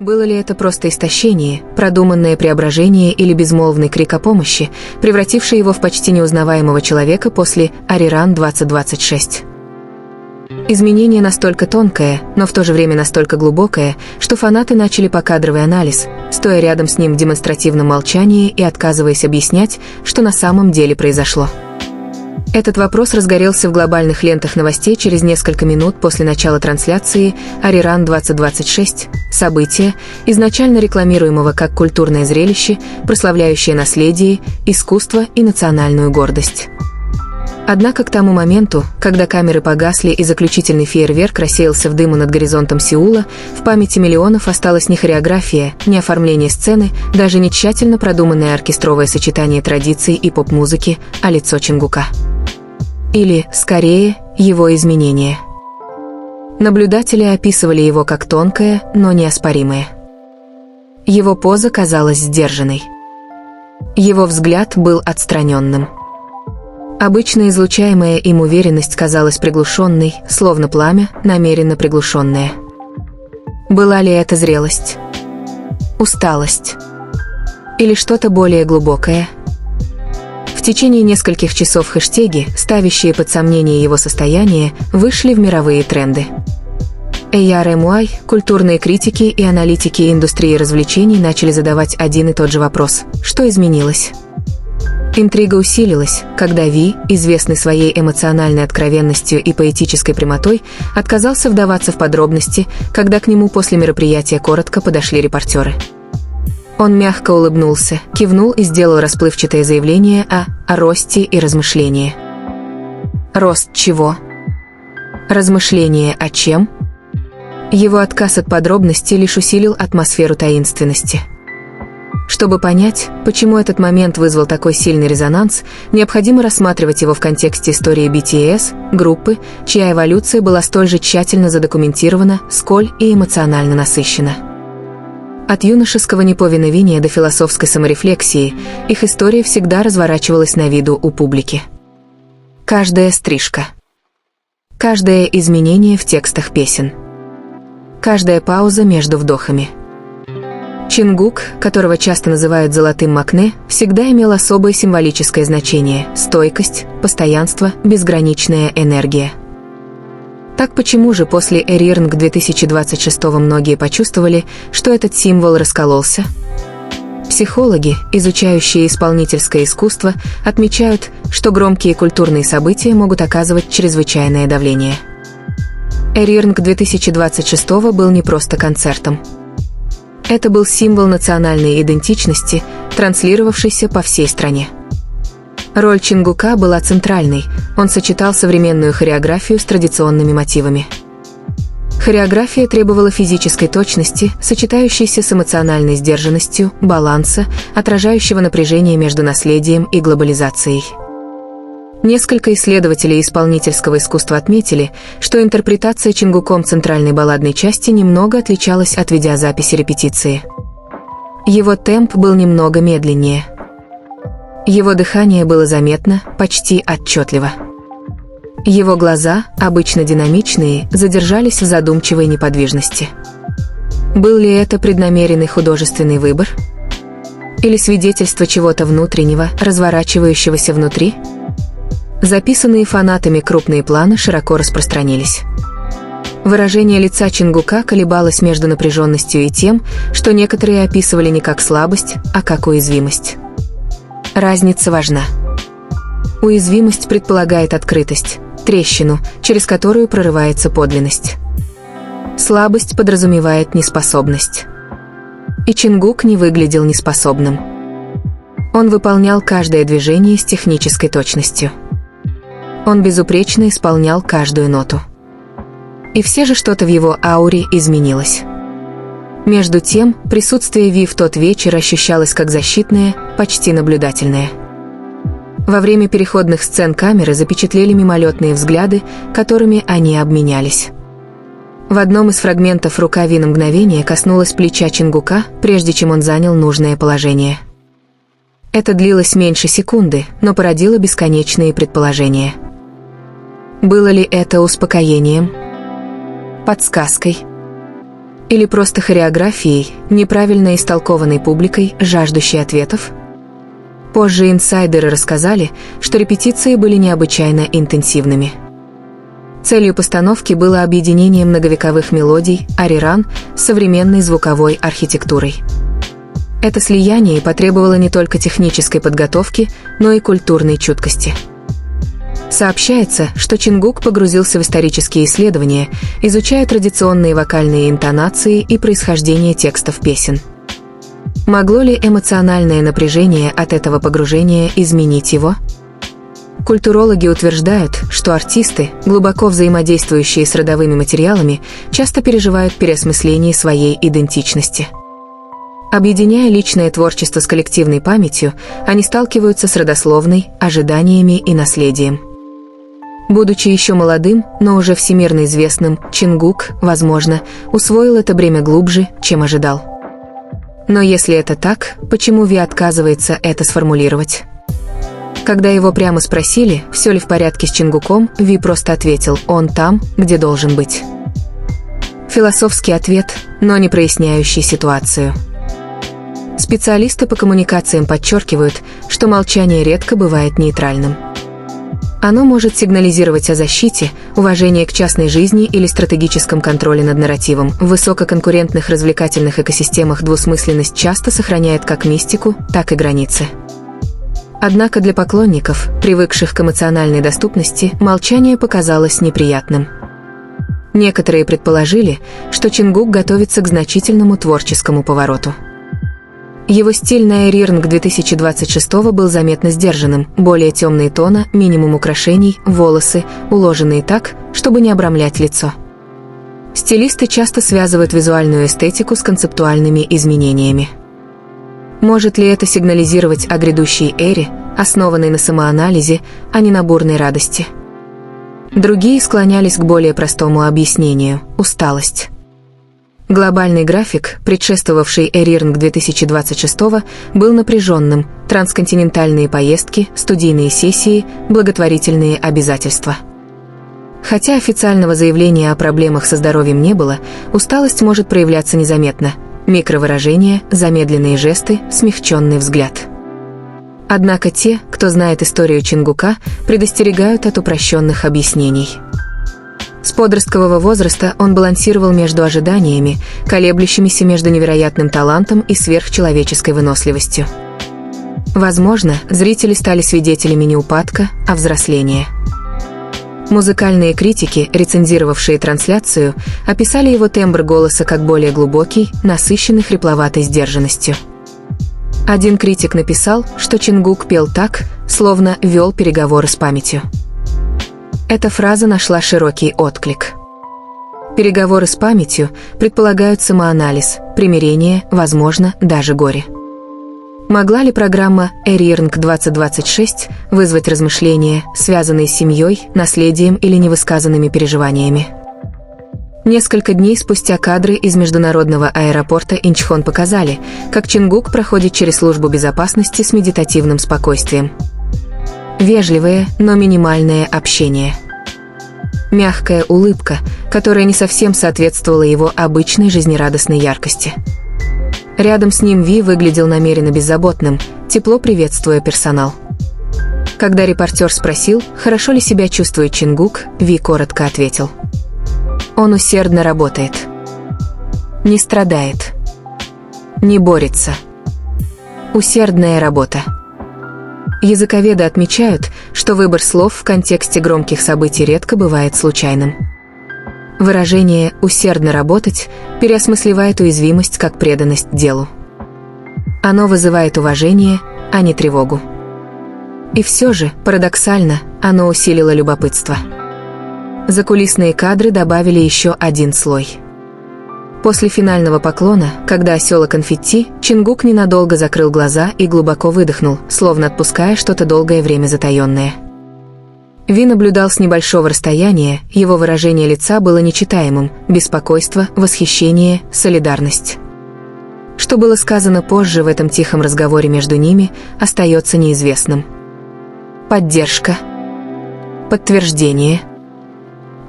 Было ли это просто истощение, продуманное преображение или безмолвный крик о помощи, превративший его в почти неузнаваемого человека после Ариран 2026? Изменение настолько тонкое, но в то же время настолько глубокое, что фанаты начали покадровый анализ, стоя рядом с ним в демонстративном молчании и отказываясь объяснять, что на самом деле произошло. Этот вопрос разгорелся в глобальных лентах новостей через несколько минут после начала трансляции Ариран 2026, события, изначально рекламируемого как культурное зрелище, прославляющее наследие, искусство и национальную гордость. Однако к тому моменту, когда камеры погасли и заключительный фейерверк рассеялся в дыму над горизонтом Сеула, в памяти миллионов осталась не хореография, не оформление сцены, даже не тщательно продуманное оркестровое сочетание традиций и поп-музыки, а лицо Чингука. Или, скорее, его изменение. Наблюдатели описывали его как тонкое, но неоспоримое. Его поза казалась сдержанной. Его взгляд был отстраненным. Обычно излучаемая им уверенность казалась приглушенной, словно пламя, намеренно приглушенное. Была ли это зрелость? Усталость? Или что-то более глубокое? В течение нескольких часов хэштеги, ставящие под сомнение его состояние, вышли в мировые тренды. ARMY, культурные критики и аналитики индустрии развлечений начали задавать один и тот же вопрос: что изменилось? Интрига усилилась, когда Ви, известный своей эмоциональной откровенностью и поэтической прямотой, отказался вдаваться в подробности, когда к нему после мероприятия коротко подошли репортеры. Он мягко улыбнулся, кивнул и сделал расплывчатое заявление о росте и размышлении. Рост чего? Размышление о чем? Его отказ от подробностей лишь усилил атмосферу таинственности. Чтобы понять, почему этот момент вызвал такой сильный резонанс, необходимо рассматривать его в контексте истории BTS, группы, чья эволюция была столь же тщательно задокументирована, сколь и эмоционально насыщена. От юношеского неповиновения до философской саморефлексии их история всегда разворачивалась на виду у публики. Каждая стрижка. Каждое изменение в текстах песен. Каждая пауза между вдохами. Чингук, которого часто называют «золотым Макне», всегда имел особое символическое значение – стойкость, постоянство, безграничная энергия. Так почему же после Эрирнг 2026 многие почувствовали, что этот символ раскололся? Психологи, изучающие исполнительское искусство, отмечают, что громкие культурные события могут оказывать чрезвычайное давление. Эрирнг 2026 был не просто концертом. Это был символ национальной идентичности, транслировавшийся по всей стране. Роль Чингука была центральной, он сочетал современную хореографию с традиционными мотивами. Хореография требовала физической точности, сочетающейся с эмоциональной сдержанностью, баланса, отражающего напряжение между наследием и глобализацией. Несколько исследователей исполнительского искусства отметили, что интерпретация Чингуком центральной балладной части немного отличалась от видеозаписи репетиции. Его темп был немного медленнее. Его дыхание было заметно, почти отчетливо. Его глаза, обычно динамичные, задержались в задумчивой неподвижности. Был ли это преднамеренный художественный выбор? Или свидетельство чего-то внутреннего, разворачивающегося внутри? Записанные фанатами крупные планы широко распространились. Выражение лица Чингука колебалось между напряженностью и тем, что некоторые описывали не как слабость, а как уязвимость. Разница важна. Уязвимость предполагает открытость, трещину, через которую прорывается подлинность. Слабость подразумевает неспособность. И Чингук не выглядел неспособным. Он выполнял каждое движение с технической точностью. Он безупречно исполнял каждую ноту. И все же что-то в его ауре изменилось. Между тем, присутствие Ви в тот вечер ощущалось как защитное, почти наблюдательное. Во время переходных сцен камеры запечатлели мимолетные взгляды, которыми они обменялись. В одном из фрагментов рука Ви на мгновение коснулась плеча Чингука, прежде чем он занял нужное положение. Это длилось меньше секунды, но породило бесконечные предположения. Было ли это успокоением? Подсказкой? Или просто хореографией, неправильно истолкованной публикой, жаждущей ответов? Позже инсайдеры рассказали, что репетиции были необычайно интенсивными. Целью постановки было объединение многовековых мелодий «Ариран» с современной звуковой архитектурой. Это слияние потребовало не только технической подготовки, но и культурной чуткости. Сообщается, что Чингук погрузился в исторические исследования, изучая традиционные вокальные интонации и происхождение текстов песен. Могло ли эмоциональное напряжение от этого погружения изменить его? Культурологи утверждают, что артисты, глубоко взаимодействующие с родовыми материалами, часто переживают переосмысление своей идентичности. Объединяя личное творчество с коллективной памятью, они сталкиваются с родословной, ожиданиями и наследием. Будучи еще молодым, но уже всемирно известным, Чингук, возможно, усвоил это бремя глубже, чем ожидал. Но если это так, почему Ви отказывается это сформулировать? Когда его прямо спросили, все ли в порядке с Чингуком, Ви просто ответил: «Он там, где должен быть». Философский ответ, но не проясняющий ситуацию. Специалисты по коммуникациям подчеркивают, что молчание редко бывает нейтральным. Оно может сигнализировать о защите, уважении к частной жизни или стратегическом контроле над нарративом. В высококонкурентных развлекательных экосистемах двусмысленность часто сохраняет как мистику, так и границы. Однако для поклонников, привыкших к эмоциональной доступности, молчание показалось неприятным. Некоторые предположили, что Чингук готовится к значительному творческому повороту. Его стиль на Ариран 2026 был заметно сдержанным, более темные тона, минимум украшений, волосы, уложенные так, чтобы не обрамлять лицо. Стилисты часто связывают визуальную эстетику с концептуальными изменениями. Может ли это сигнализировать о грядущей эре, основанной на самоанализе, а не на бурной радости? Другие склонялись к более простому объяснению – усталость. Глобальный график, предшествовавший Ариран 2026, был напряженным: трансконтинентальные поездки, студийные сессии, благотворительные обязательства. Хотя официального заявления о проблемах со здоровьем не было, усталость может проявляться незаметно. Микровыражения, замедленные жесты, смягченный взгляд. Однако те, кто знает историю Чингука, предостерегают от упрощенных объяснений. С подросткового возраста он балансировал между ожиданиями, колеблющимися между невероятным талантом и сверхчеловеческой выносливостью. Возможно, зрители стали свидетелями не упадка, а взросления. Музыкальные критики, рецензировавшие трансляцию, описали его тембр голоса как более глубокий, насыщенный хрипловатой сдержанностью. Один критик написал, что Чингук пел так, словно вел переговоры с памятью. Эта фраза нашла широкий отклик. Переговоры с памятью предполагают самоанализ, примирение, возможно, даже горе. Могла ли программа Ариран 2026 вызвать размышления, связанные с семьей, наследием или невысказанными переживаниями? Несколько дней спустя кадры из международного аэропорта Инчхон показали, как Чингук проходит через службу безопасности с медитативным спокойствием. Вежливое, но минимальное общение. Мягкая улыбка, которая не совсем соответствовала его обычной жизнерадостной яркости. Рядом с ним Ви выглядел намеренно беззаботным, тепло приветствуя персонал. Когда репортер спросил, хорошо ли себя чувствует Чингук, Ви коротко ответил: «Он усердно работает. Не страдает. Не борется. Усердная работа». Языковеды отмечают, что выбор слов в контексте громких событий редко бывает случайным. Выражение «усердно работать» переосмысливает уязвимость как преданность делу. Оно вызывает уважение, а не тревогу. И все же, парадоксально, оно усилило любопытство. Закулисные кадры добавили еще один слой. После финального поклона, когда осела конфетти, Чингук ненадолго закрыл глаза и глубоко выдохнул, словно отпуская что-то долгое время затаенное. Ви наблюдал с небольшого расстояния, его выражение лица было нечитаемым: беспокойство, восхищение, солидарность. Что было сказано позже в этом тихом разговоре между ними, остается неизвестным. Поддержка. Подтверждение.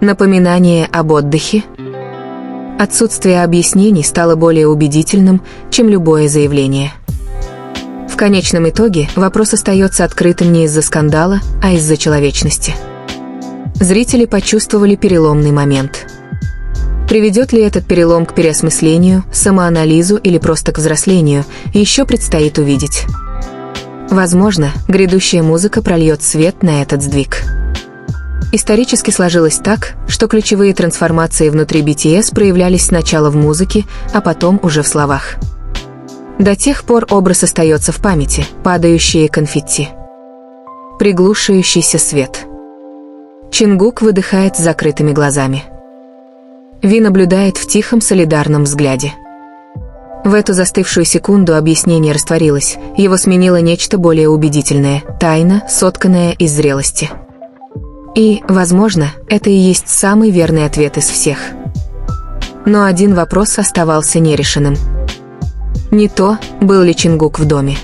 Напоминание об отдыхе. Отсутствие объяснений стало более убедительным, чем любое заявление. В конечном итоге вопрос остается открытым не из-за скандала, а из-за человечности. Зрители почувствовали переломный момент. Приведет ли этот перелом к переосмыслению, самоанализу или просто к взрослению, еще предстоит увидеть. Возможно, грядущая музыка прольет свет на этот сдвиг. Исторически сложилось так, что ключевые трансформации внутри BTS проявлялись сначала в музыке, а потом уже в словах. До тех пор образ остается в памяти: падающие конфетти, приглушающийся свет. Чингук выдыхает с закрытыми глазами. Ви наблюдает в тихом солидарном взгляде. В эту застывшую секунду объяснение растворилось, его сменило нечто более убедительное, тайна, сотканная из зрелости. И, возможно, это и есть самый верный ответ из всех. Но один вопрос оставался нерешенным. Не то, был ли Чингук в доме.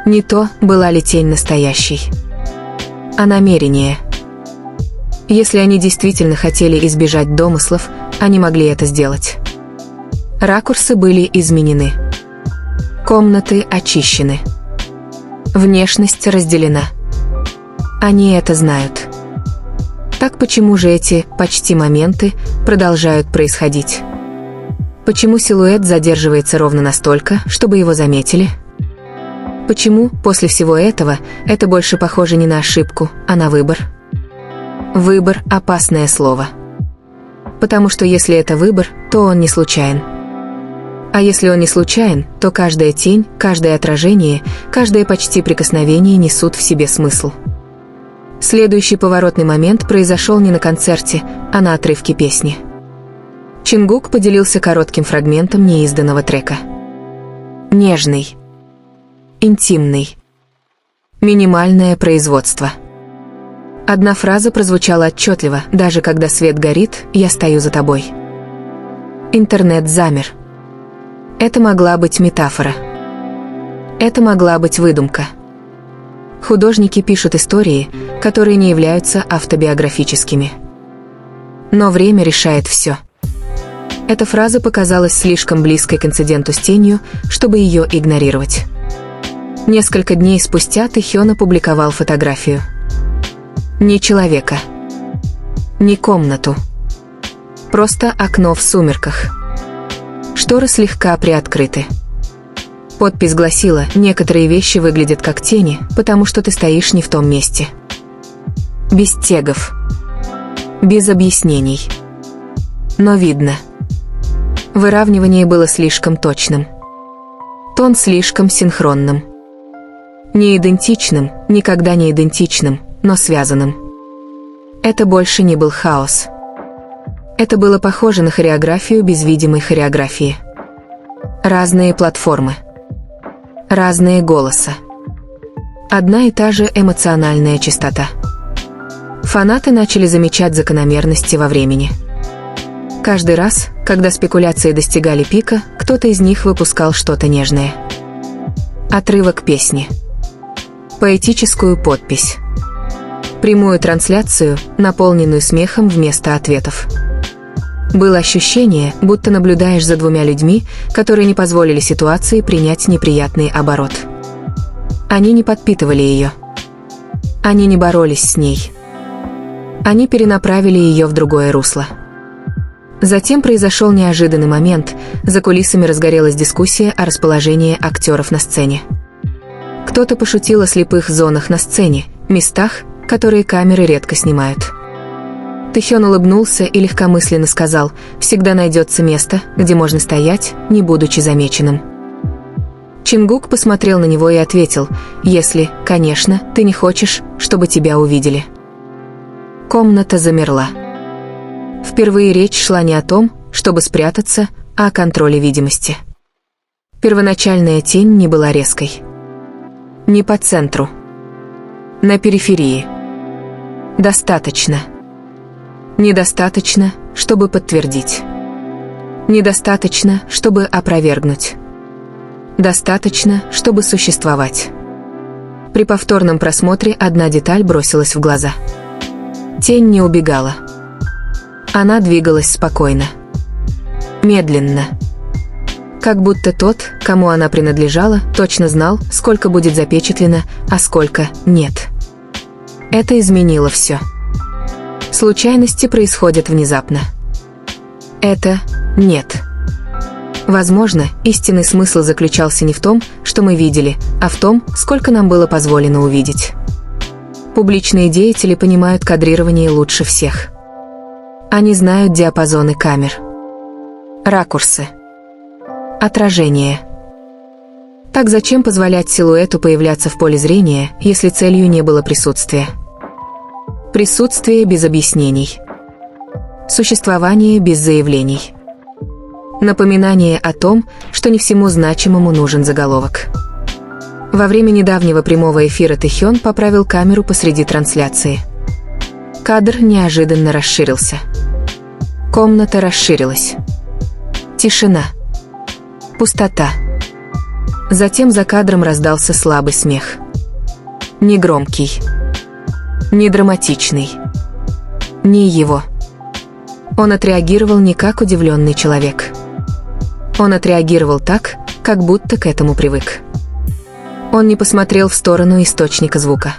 Не то, была ли тень настоящей. А намерение. Если они действительно хотели избежать домыслов, они могли это сделать. Ракурсы были изменены. Комнаты очищены. Внешность разделена. Они это знают. Так почему же эти почти моменты продолжают происходить? Почему силуэт задерживается ровно настолько, чтобы его заметили? Почему, после всего этого, это больше похоже не на ошибку, а на выбор? Выбор – опасное слово. Потому что если это выбор, то он не случайен. А если он не случайен, то каждая тень, каждое отражение, каждое почти прикосновение несут в себе смысл. Следующий поворотный момент произошел не на концерте, а на отрывке песни. Чингук поделился коротким фрагментом неизданного трека. Нежный. Интимный. Минимальное производство. Одна фраза прозвучала отчетливо: «Даже когда свет горит, я стою за тобой». Интернет замер. Это могла быть метафора. Это могла быть выдумка. Художники пишут истории, которые не являются автобиографическими. Но время решает все. Эта фраза показалась слишком близкой к инциденту с тенью, чтобы ее игнорировать. Несколько дней спустя Тэхён опубликовал фотографию. Не человека. Не комнату. Просто окно в сумерках. Шторы слегка приоткрыты. Подпись гласила: «Некоторые вещи выглядят как тени, потому что ты стоишь не в том месте». Без тегов. Без объяснений. Но видно. Выравнивание было слишком точным. Тон слишком синхронным. Не идентичным, никогда не идентичным, но связанным. Это больше не был хаос. Это было похоже на хореографию без видимой хореографии. Разные платформы. Разные голоса. Одна и та же эмоциональная частота. Фанаты начали замечать закономерности во времени. Каждый раз, когда спекуляции достигали пика, кто-то из них выпускал что-то нежное. Отрывок песни. Поэтическую подпись. Прямую трансляцию, наполненную смехом вместо ответов. Было ощущение, будто наблюдаешь за двумя людьми, которые не позволили ситуации принять неприятный оборот. Они не подпитывали ее. Они не боролись с ней. Они перенаправили ее в другое русло. Затем произошел неожиданный момент, за кулисами разгорелась дискуссия о расположении актеров на сцене. Кто-то пошутил о слепых зонах на сцене, местах, которые камеры редко снимают. Тэхён улыбнулся и легкомысленно сказал: «Всегда найдется место, где можно стоять, не будучи замеченным». Чингук посмотрел на него и ответил: «Если, конечно, ты не хочешь, чтобы тебя увидели». Комната замерла. Впервые речь шла не о том, чтобы спрятаться, а о контроле видимости. Первоначальная тень не была резкой. Не по центру. На периферии. Достаточно. Недостаточно, чтобы подтвердить. Недостаточно, чтобы опровергнуть. Достаточно, чтобы существовать. При повторном просмотре одна деталь бросилась в глаза. Тень не убегала. Она двигалась спокойно. медленно. Как будто тот, кому она принадлежала, точно знал, сколько будет запечатлено, а сколько нет. Это изменило все. Случайности происходят внезапно. Это нет. Возможно, истинный смысл заключался не в том, что мы видели, а в том, сколько нам было позволено увидеть. Публичные деятели понимают кадрирование лучше всех. Они знают диапазоны камер, ракурсы, отражение. Так зачем позволять силуэту появляться в поле зрения, если целью не было присутствия? Присутствие без объяснений. Существование без заявлений. Напоминание о том, что не всему значимому нужен заголовок. Во время недавнего прямого эфира Тэхён поправил камеру посреди трансляции. Кадр неожиданно расширился. Комната расширилась. Тишина. Пустота. Затем за кадром раздался слабый смех. Негромкий. Не драматичный. Не его. Он отреагировал не как удивленный человек. Он отреагировал так, как будто к этому привык. Он не посмотрел в сторону источника звука.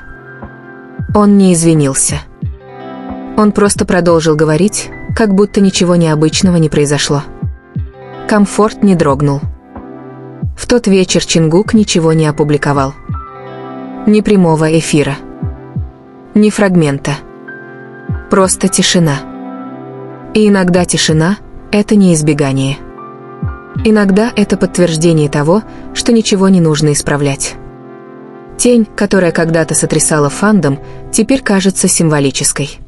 Он не извинился. Он просто продолжил говорить, как будто ничего необычного не произошло. Комфорт не дрогнул. В тот вечер Чингук ничего не опубликовал. Ни прямого эфира. Ни фрагмента. Просто тишина. И иногда тишина – это не избегание. Иногда это подтверждение того, что ничего не нужно исправлять. Тень, которая когда-то сотрясала фандом, теперь кажется символической.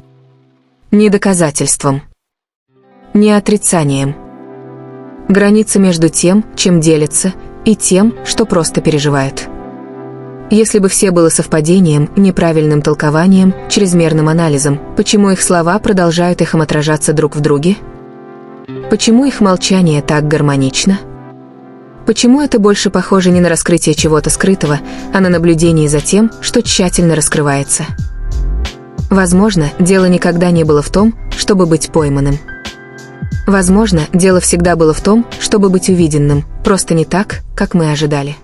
Не доказательством. Не отрицанием. Граница между тем, чем делятся, и тем, что просто переживают. Если бы все было совпадением, неправильным толкованием, чрезмерным анализом, почему их слова продолжают эхом отражаться друг в друге? Почему их молчание так гармонично? Почему это больше похоже не на раскрытие чего-то скрытого, а на наблюдение за тем, что тщательно раскрывается? Возможно, дело никогда не было в том, чтобы быть пойманным. Возможно, дело всегда было в том, чтобы быть увиденным, просто не так, как мы ожидали.